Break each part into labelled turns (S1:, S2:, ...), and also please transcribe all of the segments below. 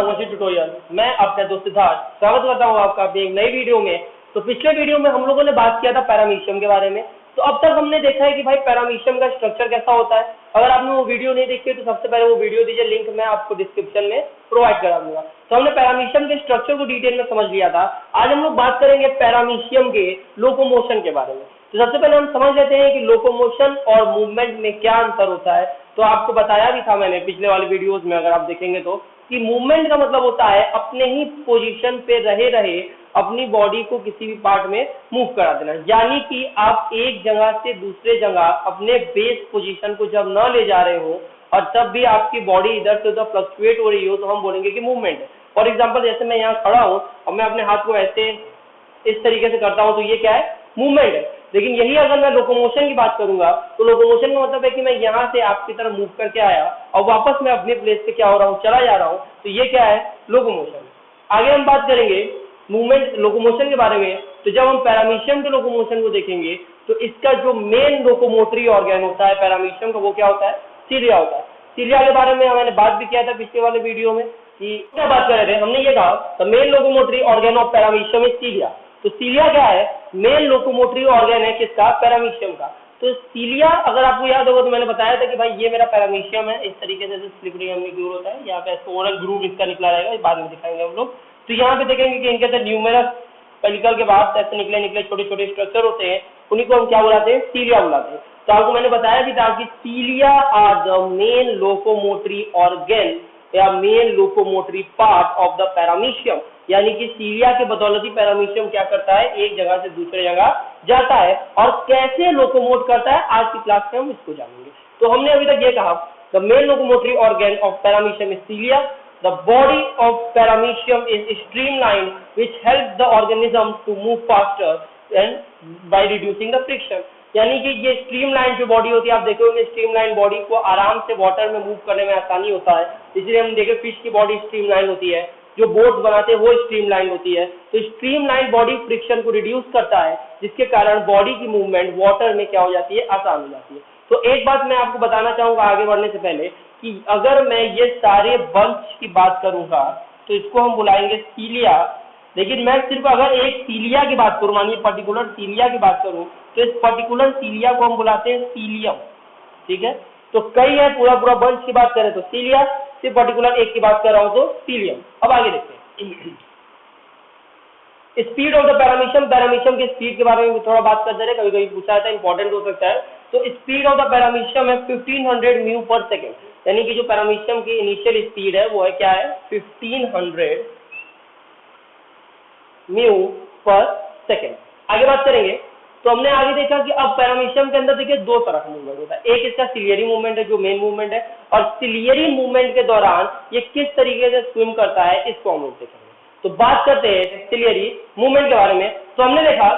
S1: Nagvanshi tutorial. मैं आपका दोस्त सिद्धार्थ स्वागत करता हूँ आपका अपनी एक नई वीडियो में। तो पिछले वीडियो में हम लोगों ने बात किया था पैरामीशियम के बारे में। तो अब तक हमने देखा है कि भाई पैरामीशियम का स्ट्रक्चर कैसा होता है। अगर आपने वो वीडियो नहीं देखी तो सबसे पहले वो वीडियो दीजिए, लिंक मैं आपको डिस्क्रिप्शन में प्रोवाइड करा दूंगा। तो हमने पैरामीशियम के स्ट्रक्चर को डिटेल में समझ लिया था। आज हम लोग बात करेंगे पैरामीशियम के लोकोमोशन के बारे में। तो सबसे पहले हम समझ लेते हैं कि लोकोमोशन और मूवमेंट में क्या अंतर होता है। तो आपको बताया भी था मैंने पिछले वाले वीडियोस में, अगर आप देखेंगे तो, कि मूवमेंट का मतलब होता है अपने ही पोजीशन पे रहे रहे अपनी बॉडी को किसी भी पार्ट में मूव करा देना। यानी कि आप एक जगह से दूसरे जगह अपने बेस पोजीशन को जब न ले जा रहे हो और तब भी आपकी बॉडी इधर से उधर फ्लक्चुएट हो रही हो तो हम बोलेंगे कि मूवमेंट है। फॉर एग्जाम्पल, जैसे मैं यहाँ खड़ा हूँ और मैं अपने हाथ को ऐसे इस तरीके से करता हूँ तो ये क्या है? मूवमेंट है। लेकिन यही अगर मैं लोकोमोशन की बात करूंगा तो लोकोमोशन का मतलब है कि मैं यहाँ से आपकी तरफ मूव करके आया और वापस मैं अपने प्लेस पे क्या हो रहा हूँ, चला जा रहा हूँ। तो ये क्या है? लोकोमोशन। आगे हम बात करेंगे मूवमेंट लोकोमोशन के बारे में। तो जब हम पैरामीशियम के लोकोमोशन को देखेंगे तो इसका जो मेन लोकोमोटरी ऑर्गन होता है पैरामीशियम का, वो क्या होता है? सीलिया होता है। सीलिया के बारे में मैंने बात भी किया था पिछले वाले वीडियो में कि क्या बात कर रहे थे। हमने ये कहा the main locomotory organ of paramecium is cilia. तो सीलिया क्या है? मेन लोकोमोटरी ऑर्गन है किसका? पैरामीशियम का। तो सीलिया, अगर आपको याद होगा तो मैंने बताया था कि भाई ये मेरा पैरामीशियम है। इस तरीके से स्लिपरी ग्रूव होता है, यहाँ पे सोरल ग्रूव इसका निकला रहेगा, बाद में दिखाएंगे हम लोग। तो यहाँ पे देखेंगे कि इनके अंदर न्यूमेरस पेलिकल के बाद ऐसे निकले निकले छोटे छोटे स्ट्रक्चर होते हैं, उन्हीं को हम क्या बुलाते हैं? सीलिया बुलाते हैं। तो आपको मैंने बताया भी था कि cilia are the main locomotory organ या main locomotory part of the paramecium. यानी कि सीलिया के बदौलत ही पैरामीशियम क्या करता है? एक जगह से दूसरे जगह जाता है। और कैसे लोकोमोट करता है आज की क्लास में हम इसको जानेंगे। तो हमने अभी तक ये कहा the main locomotory organ of paramecium is cilia. The body of paramecium is streamlined, which helps the organism to move faster and by reducing the friction. यानी कि ये स्ट्रीमलाइन जो बॉडी होती है, आप देखोगे स्ट्रीमलाइन बॉडी को आराम से वाटर में मूव करने में आसानी होता है। इसलिए हम देखें फिश की बॉडी स्ट्रीमलाइन होती है, जो बोट बनाते हैं वो स्ट्रीमलाइन होती है। तो स्ट्रीमलाइन बॉडी फ्रिक्शन को रिड्यूस करता है, जिसके कारण बॉडी की मूवमेंट वाटर में क्या हो जाती है? आसान हो जाती है। तो एक बात मैं आपको बताना चाहूंगा आगे बढ़ने से पहले कि अगर मैं ये सारे बंच की बात करूंगा तो इसको हम बुलाएंगे सीलिया। लेकिन मैं सिर्फ अगर एक सीलिया की बात करूं, मानिए पर्टिकुलर सीलिया की बात करूं, तो इस पर्टिकुलर सीलिया को हम बुलाते हैं सीलियम। ठीक है, तो कई है, पूरा पूरा बंच की बात करें तो सीलिया, सिर्फ पर्टिकुलर एक की बात कर रहा हूं तो सीलियम। अब आगे देखते हैं speed of the paramecium. Paramecium की स्पीड के बारे में भी थोड़ा बात करते रहे, कभी कभी पूछा जाता है, इंपॉर्टेंट हो सकता है। तो स्पीड ऑफ द पैरामीशियम है 1500 म्यू पर सेकेंड। यानी कि जो पैरामीशियम की इनिशियल स्पीड है वो है क्या है? 1500 म्यू पर सेकेंड। आगे बात करेंगे तो हमने आगे देखा कि अब पैरामीशियम के अंदर देखिए दो तरह का मूवमेंट होता है। एक इसका सिलियरी मूवमेंट है जो मेन मूवमेंट है, और सिलियरी मूवमेंट के दौरान ये किस तरीके से स्विम करता है इसको हम लोग देखेंगे। तो बात करते हैं सिलियरी मूवमेंट के बारे में। तो हमने देखा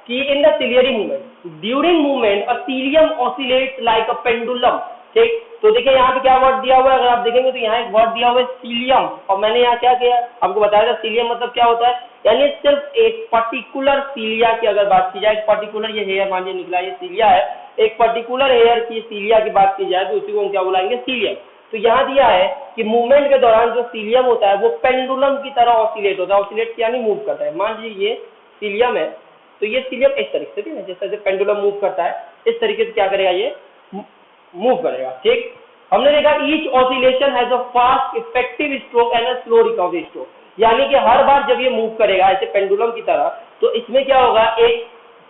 S1: कि in the ciliary movement during movement a cilium oscillates like a pendulum. ठीक, तो देखिए यहाँ पे क्या वर्ड दिया हुआ है, अगर आप देखेंगे तो यहाँ एक वर्ड दिया हुआ है सीलियम, और मैंने यहाँ क्या किया आपको बताया था सीलियम मतलब क्या होता है। यानी सिर्फ एक पर्टिकुलर सीलिया की अगर बात की जाए, एक पर्टिकुलर ये हेयर मान लीजिए निकला ये सीलिया है, एक पर्टिकुलर हेयर की सीलिया की बात की जाए तो उसी को हम क्या बुलाएंगे? सीलियम। तो यहाँ दिया है कि मूवमेंट के दौरान जो सीलियम होता है वो पेंडुलम की तरह ऑसिलेट होता है। ऑसिलेट यानी मूव करता है। मान लीजिए ये सीलियम है, तो ये सीलियम इस तरीके से, जिस तरह से पेंडुलम मूव करता है इस तरीके से क्या करेगा? ये मूव करेगा। ठीक, हमने देखा each oscillation has a fast effective stroke and a slow recovery stroke. यानी कि हर बार जब ये मूव करेगा ऐसे पेंडुलम की तरह तो इसमें क्या होगा? एक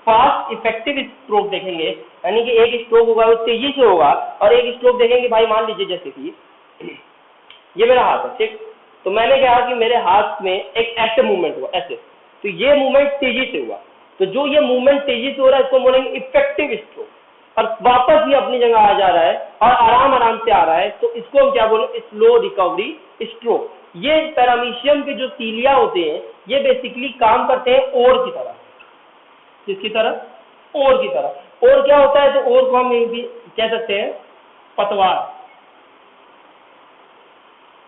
S1: फास्ट इफेक्टिव स्ट्रोक देखेंगे, यानी कि एक स्ट्रोक होगा वो तेजी से होगा, और एक स्ट्रोक देखेंगे भाई मान लीजिए जैसे कि ये मेरा हाथ है। ठीक, तो मैंने कहा कि मेरे हाथ में एक ऐसे मूवमेंट हुआ ऐसे, तो ये मूवमेंट तेजी से हुआ। तो जो ये मूवमेंट तेजी से हो रहा है इसको बोलेंगे इफेक्टिव स्ट्रोक, और वापस ये अपनी जगह आ जा रहा है और आराम आराम से आ रहा है, तो इसको हम क्या बोले? Slow recovery stroke. ये पैरामीशियम के जो सीलिया होते हैं ये बेसिकली काम करते हैं ओर की तरह। किसकी तरह? ओर की तरह। ओर क्या होता है? तो ओर को हम भी कह सकते हैं पतवार।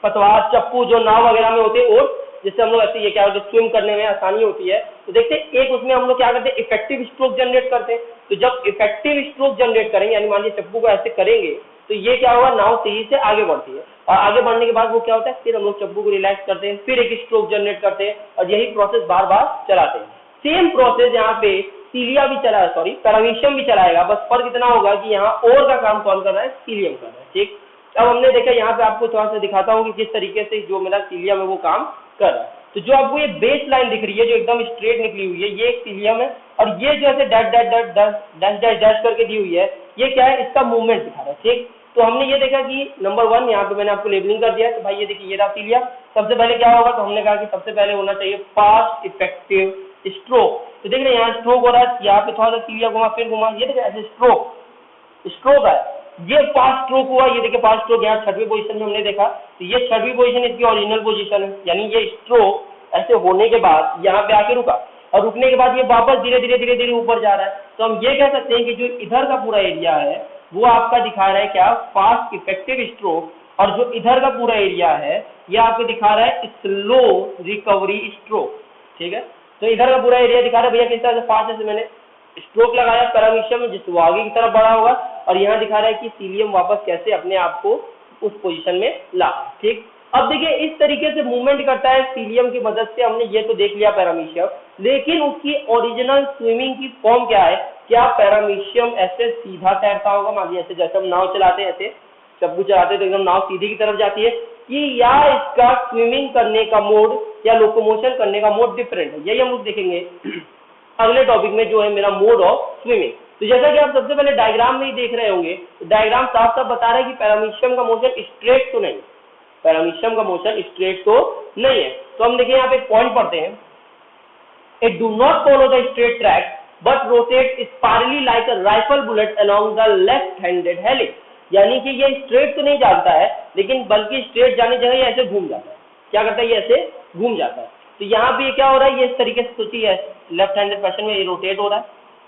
S1: पतवार, चप्पू जो नाव वगैरह में होते हैं ओर, जिससे हम लोग ऐसे ये क्या होता है? स्विम करने में आसानी होती है। तो देखते हैं एक उसमें हम लोग क्या करते हैं? इफेक्टिव स्ट्रोक जनरेट करते हैं। तो जब इफेक्टिव स्ट्रोक जनरेट करेंगे, यानी मान लीजिए चप्पू को ऐसे करेंगे तो ये क्या होगा, नाव तेजी से आगे बढ़ती है और आगे बढ़ने के बाद वो क्या होता है, फिर हम लोग चप्पू को रिलैक्स करते हैं, फिर एक स्ट्रोक जनरेट करते हैं और यही प्रोसेस बार बार चलाते हैं। सेम प्रोसेस यहाँ पे सीलिया भी चला है, सॉरी पैरामीशियम भी चलाएगा, बस फर्क इतना होगा कि यहाँ ओर का काम कौन कर रहा है, सीलियम कर रहा है। ठीक, अब हमने देखा यहाँ पे आपको थोड़ा सा दिखाता हूँ कि किस तरीके से जो मेरा सीलियम है वो काम कर रहा है। तो जो आपको ये बेस लाइन दिख रही है जो एकदम स्ट्रेट निकली हुई है, ये एक सीलियम है और ये जो ऐसे dash dash dash dash dash dash करके दी हुई है, ये क्या है, इसका मूवमेंट दिखा रहा है। ठीक, तो हमने ये देखा कि नंबर 1 यहाँ पे मैंने आपको लेबलिंग कर दिया है। तो भाई ये देखिए ये रहा सीलिया, सबसे पहले क्या होगा, तो हमने कहा कि सबसे पहले होना चाहिए फास्ट इफेक्टिव स्ट्रोक। तो देख रहे हैं यहाँ स्ट्रोक हो रहा है, यहाँ पे थोड़ा सा सीलिया घुमा फिर घुमा, ये देखिए ऐसे स्ट्रोक है, ये फास्ट स्ट्रोक हुआ, ये देखिए फास्ट स्ट्रोक यहाँ 6वीं पोजीशन में हमने देखा, तो ये 6वीं पोजीशन इसकी ओरिजिनल पोजीशन है, यानी ये स्ट्रोक ऐसे होने के बाद यहाँ पे आके रुका और रुकने के बाद ये वापस धीरे धीरे ऊपर जा रहा है। तो हम ये कह सकते हैं कि जो इधर का पूरा एरिया है वो आपका दिखा रहा है क्या, फास्ट इफेक्टिव स्ट्रोक, और जो इधर का पूरा एरिया है ये आपको दिखा रहा है स्लो रिकवरी स्ट्रोक। ठीक है, तो इधर का पूरा एरिया दिखा रहा है भैया किस तरह से फास्ट, जैसे मैंने स्ट्रोक लगाया पैरामीशियम में जिससे वो आगे की तरफ बढ़ा होगा, और यहाँ दिखा रहा है कि सीलियम वापस कैसे अपने आप को उस पोजीशन में ला। ठीक, अब देखिए इस तरीके से मूवमेंट करता है सीलियम की मदद से, हमने ये तो देख लिया पैरामीशियम, लेकिन उसकी ओरिजिनल स्विमिंग की फॉर्म क्या है, क्या पैरामीशियम ऐसे सीधा तैरता होगा, मान लीजिए ऐसे जैसे हम नाव चलाते हैं, ऐसे चप्पू चलाते हैं तो एकदम नाव सीधी की तरफ जाती है, कि या इसका स्विमिंग करने का मोड या लोकोमोशन करने का मोड डिफरेंट है, यही हम लोग देखेंगे अगले टॉपिक में जो है मेरा मोड ऑफ स्विमिंग। तो जैसा कि आप सबसे पहले डायग्राम में ही देख रहे होंगे, तो डायग्राम साफ साफ बता रहा है कि पैरामीशियम का मोशन स्ट्रेट तो नहीं, पैरामीशियम का मोशन स्ट्रेट तो नहीं है। तो हम देखिए यहाँ पे एक पॉइंट पढ़ते हैं, it do not follow the straight track but rotate spirally like a rifle bullet along the left handed helix, यानी कि ये स्ट्रेट तो नहीं जाता है लेकिन बल्कि स्ट्रेट जाने जगह ये ऐसे घूम जाता है। क्या करता है, ये ऐसे घूम जाता है। तो यहाँ पे क्या हो रहा है, ये इस तरीके से सोचिए लेफ्ट हैंडेड फैशन में ये रोटेट हो रहा है,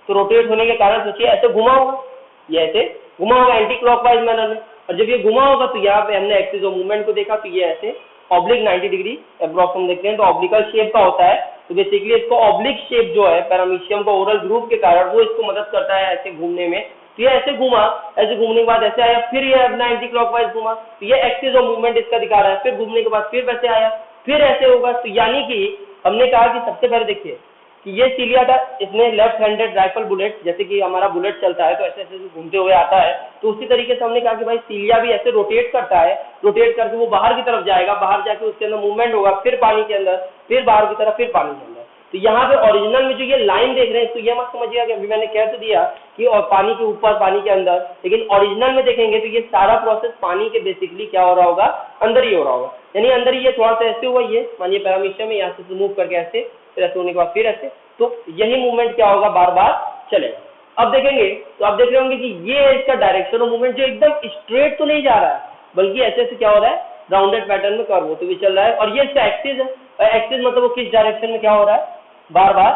S1: तो रोटेट होने के कारण सोचिए ऐसे घुमा होगा, ये ऐसे घुमा होगा एंटी क्लॉकवाइज मैनर में, और जब ये घुमा होगा तो यहाँ पे हमने एक्सिस ऑफ मूवमेंट को देखा, तो ये ऐसे ऑब्लिक 90 डिग्री अप्रॉक्स हम देखते हैं तो ऑब्लिकल शेप का होता है। तो बेसिकली इसको ऑब्लिक शेप जो है पैरामीशियम का ओरल ग्रुप के कारण वो इसको मदद करता है ऐसे घूमने में। तो ये ऐसे घूमा, ऐसे घूमने के बाद ऐसे आया, फिर ये अपना एंटी क्लॉकवाइज घूमा, तो ये एक्सिस ऑफ मूवमेंट इसका दिखा रहा है, फिर घूमने के बाद फिर वैसे आया, फिर ऐसे होगा। तो यानी कि हमने कहा कि सबसे पहले देखिए कि ये सीलिया था, इसमें लेफ्ट हैंडेड राइफल बुलेट, जैसे कि हमारा बुलेट चलता है तो ऐसे ऐसे घूमते हुए आता है, तो उसी तरीके से हमने कहा कि भाई सीलिया भी ऐसे रोटेट करता है, रोटेट करके वो बाहर की तरफ जाएगा, बाहर जाके उसके अंदर मूवमेंट होगा, फिर पानी के अंदर, फिर बाहर की तरफ, फिर पानी के अंदर। तो यहाँ पे ओरिजिनल में जो ये लाइन देख रहे हैं, तो ये मत समझिएगा कि अभी मैंने कह तो दिया कि और पानी के ऊपर पानी के अंदर, लेकिन ओरिजिनल में देखेंगे तो ये सारा प्रोसेस पानी के बेसिकली क्या हो रहा होगा, अंदर ही हो रहा होगा, यानी अंदर ही ये थोड़ा सा ऐसे हुआ, ये मानिए पैरामीशियम में यहाँ से मूव करके ऐसे, फिर ऐसे होने के बाद फिर ऐसे, तो यही मूवमेंट क्या होगा, बार बार चलेगा। अब देखेंगे तो आप देख रहे होंगे कि ये है इसका डायरेक्शन ऑफ मूवमेंट, जो एकदम स्ट्रेट तो नहीं जा रहा है बल्कि ऐसे ऐसे क्या हो रहा है, राउंडेड पैटर्न में कर्व होते हुए चल रहा है, और ये इसका एक्सिस है, एक्सिस मतलब वो किस डायरेक्शन में क्या हो रहा है, बार बार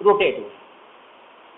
S1: रोटेट हो।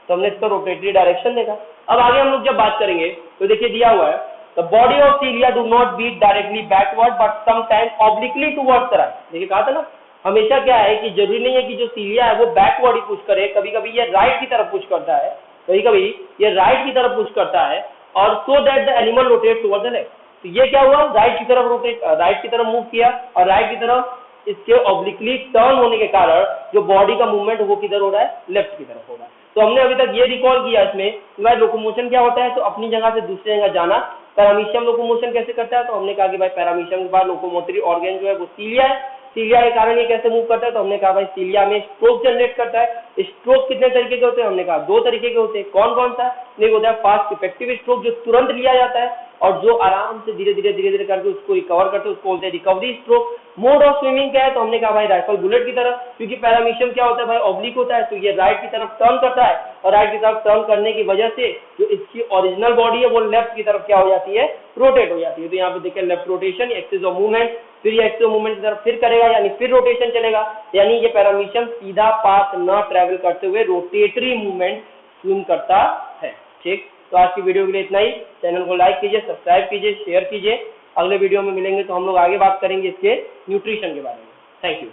S1: तो हमने इसका रोटेटरी डायरेक्शन देखा। अब आगे हम लोग जब बात करेंगे तो देखिए दिया हुआ है, the body of cilia do not beat directly backward but sometimes obliquely towards the right. देखिए कहा था ना, हमेशा क्या है कि जरूरी नहीं है कि जो सीलिया है वो बैकवर्ड ही पुश करे, कभी कभी ये राइट की तरफ पुश करता है, कभी कभी ये राइट की तरफ पुश करता है, और so that the animal rotate towards the left. तो ये क्या हुआ, राइट की तरफ रोटेट, राइट की तरफ मूव किया, और राइट की तरफ इसके ऑब्लिकली टर्न होने के कारण जो बॉडी का मूवमेंट वो किधर हो रहा है, लेफ्ट की तरफ हो रहा है। तो हमने अभी तक ये रिकॉल किया इसमें कि भाई लोकोमोशन क्या होता है, तो अपनी जगह से दूसरी जगह जाना। पैरामीशियम लोकोमोशन कैसे करता है, तो हमने कहा कि भाई पैरामीशियम के बाद लोकोमोटरी ऑर्गन जो है वो सीलिया है, सीलिया के कारण ये कैसे मूव करता है, तो हमने कहा भाई सीलिया में स्ट्रोक जनरेट करता है। स्ट्रोक कितने तरीके के होते हैं, हमने कहा 2 तरीके के होते हैं। कौन कौन सा, एक होता है फास्ट इफेक्टिव स्ट्रोक जो तुरंत लिया जाता है, और जो आराम से धीरे धीरे करके उसको रिकवर करते हैं उसको बोलते हैं recovery stroke. Mode of swimming क्या है, तो हमने कहा भाई राइफल बुलेट की तरह, क्योंकि पैरामीशियम क्या होता है भाई, ऑब्लिक होता है, तो ये राइट की तरफ टर्न करता है, और राइट की तरफ टर्न करने की वजह से जो इसकी ओरिजिनल बॉडी है वो लेफ्ट की तरफ क्या हो जाती है, रोटेट हो जाती है। तो यहाँ पे देखिए left rotation, axis of movement, फिर ये एक्सिस ऑफ मूवमेंट की तरफ फिर करेगा, यानी फिर रोटेशन चलेगा, यानी ये पैरामीशियम सीधा पाथ न ट्रेवल करते हुए रोटेटरी मूवमेंट स्विम करता है। ठीक, तो आज की वीडियो के लिए इतना ही। चैनल को लाइक कीजिए, सब्सक्राइब कीजिए, शेयर कीजिए। अगले वीडियो में मिलेंगे तो हम लोग आगे बात करेंगे इसके न्यूट्रिशन के बारे में। Thank you.